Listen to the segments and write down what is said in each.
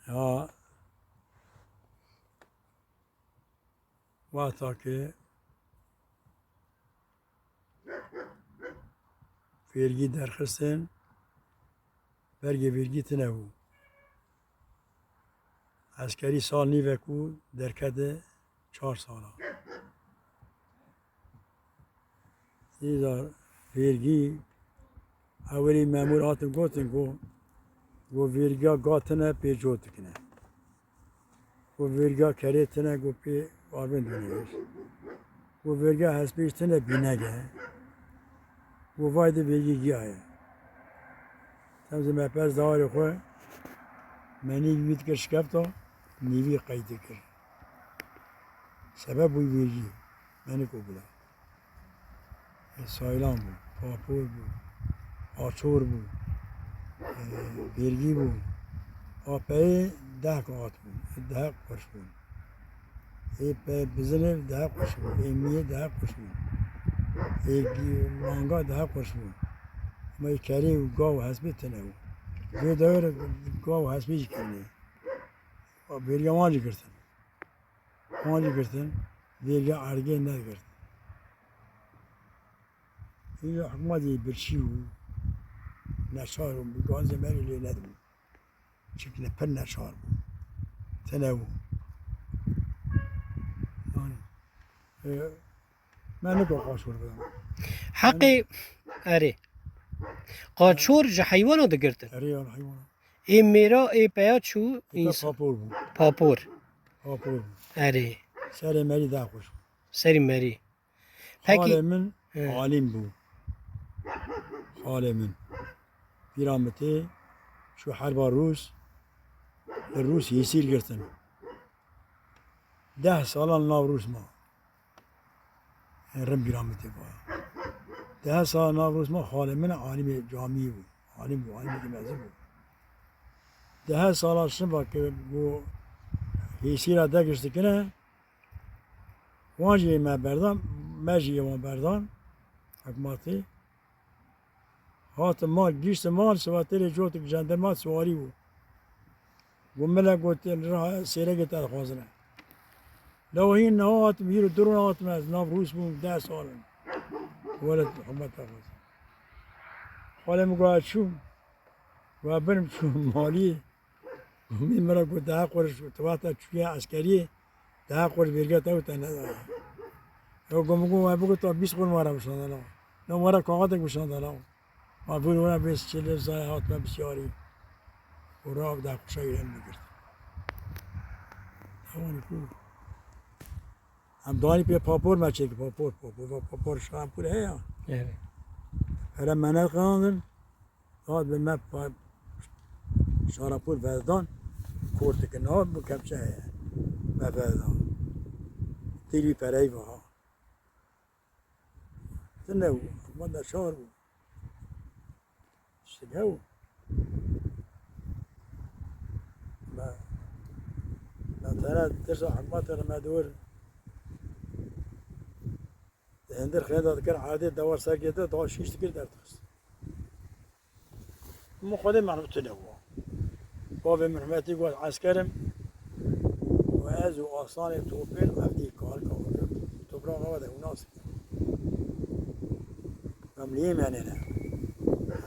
یا وقتا که vergi derxistin vergi vergi tine bû. Askerî sal nîvek û derkete 4 sala. Îza vergi ewerî memûr hatin gotin ku vergiya gatine pêcot dikine. Ku vergiya kerê tine ku pê avên dinêr. Ku vergiya hespêj tine bînege. Ku vay de vergi giyaye. Temzê me per zawarê xwe me nîvî wî dikir şikefta nîvî qeyd dikir. Sebeb bû vergî. Menî ku bila. Saylan bû, papûr bû, açor bû, vergî bû. Apeyê 10 qat bû, 10 qureş bû. Ê bizinê 10 qureş bû, ê miyê 10 qureş bû. Ê manga 10 qureş bû. Ama kerê û gav hespê tune bû. Vê dewre gav hespê jî kirine. Vergiya wan jî girtin. Wan jî girtin, vergiya ergê nergirtin. Îja hikûmetê birçî û neçar û gazê me lê nedibû. Çünkü pir neçar bû. Tune bû. Me nikir qaşor bidim. حقی اره قاچور جه حیوانو دگرتن Erê yan heywana. ای میرا ای پیا چو Îta انسان papor bû. پاپور Papor bû. اره Serê merî 10 qureş bû. سری مری Halê پکی min alim bû. Halê min. Pîra me tê şu herba Rûs li Rûs yêsîr girtin. 10 salan nav Rûs ma. Rim pîra me tê baya. 10 sal nav Rûs ma halê min alimê camî bû. Alim bû, alimekî mezin bû. 10 sala şiva ki bu yêsîra degiş dikine wan jî me berdan, me jî wan berdan hikûmetê hatin mal gîştin mal sivatêrê cotik jandarma siwarî bû. Bu milek gotin sêrekê te dixwazine. Lewihîn neha hatim îro dirûn hatim ez nav Rûs bûm 10 salin. Welet hikûmet te xwaz. Halê min goya çûm goya binim çûm maliyê min mira got 10 qureş tivata çûye eskeriyê 10 qureş vergiya te te nedaye. Ew gomin we bigot ta 20 qureş were bişandana. Ne were kaxatek bişandana. Ma bûr were bês çêlê zayê hatime bisyarî. û rav 10 qureşa yên bigirt. Ewanî ku em danî pê papor me çêkir papor şampûr heye. اره Here me nexandin hat bi me şarapûr vezdan kortikin hat bu kepçe heye. Me vezdan. Tîlî pereyî veha. Tune bû, hikûmet neçar bû. Tiştek hebû. Me tene tirsa hikûmetê re me dor hindir xêda dikir erdê dewar serkete daha şîş dikir derdixist. Min xwedê me tune bû. Bavê min himêtî got eskerim û ez û asanê topên evdî kalka toprak ava de nas. Em lê menene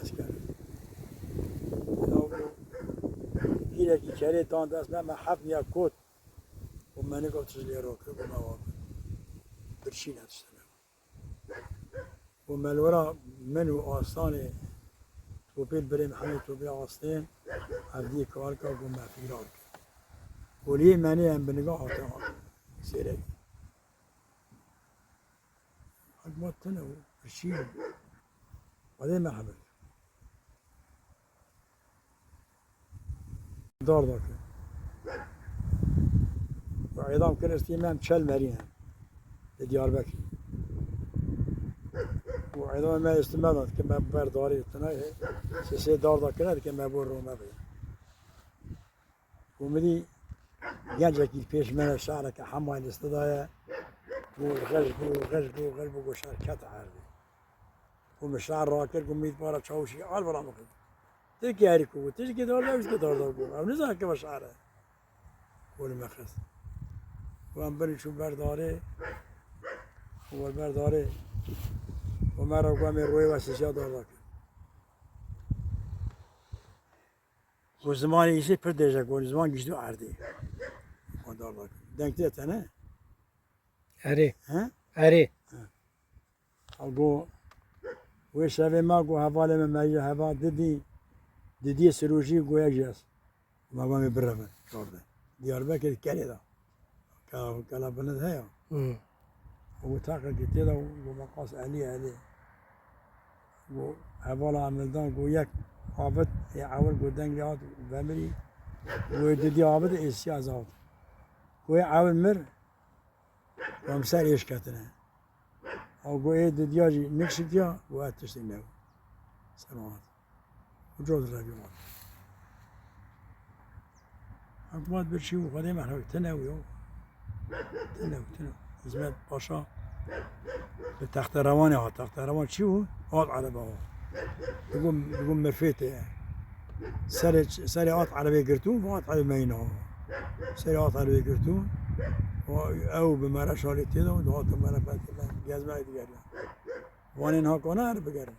esker. Îrekî kerê tan dest me hefniya kot û me got tişlê rokir û me wan birçîne tiştine. û melwera min û asanê topên birê hemî topê astên evdî kalka û me fîrar kir. û lê menê em bi niga hatin sêrekî. Hikûmet tune bû, birçî bû. Xwedê me hebir. Dar dakir. Edam kir istî me em 40 merîne li Diyarbekirê. û edamê me istî me dat ki me ber darê tune sê dar dakire dike me bo rome bê. û midî gencekî pêş me re şereke hema lîste daye û xeş bû got şerket erdê. û min şer rakir got mîtbara çavşî al bira min. Tirkiye herî ku bû, tiştî dar da dar bû. Ew nizanin keva şer e. بول مخص و هم بری شو برداره و برداره و مرا قوام روی و سیشا دار کرد و زمان ایسی پر دیجا گون زمان گشتو عردی دار کرد دنگتی تنه اره ها اره گو و شب ما گو حواله من میگه هوا دیدی سروشی گویا جاست ما قوام برم کرده دیاربکر کلی دا کلا بند هیا و تاقه گتی دا و مقاس علی و حواله عملدان گو یک عابد اول گو دنگ یاد بمری و دیدی عابد ایسی آزاد گو اول مر و همسر ایش کتنه او گو ای دیدی آجی نکشتیا و اتشتی نو سلامات و جود را بیمار حکومت برشی و خودی محرک تنو یو تنو حزمت پاشا به تخت روانه ها تخت روان چی بود؟ آت عربه ها بگم مرفیته سر آت عربه گرتون و آت عربه مینه ها سر آت عربه گرتون و او به مرش حالی تیده و آت مرفت گزمه دیگر وان اینها کنه عربه گرم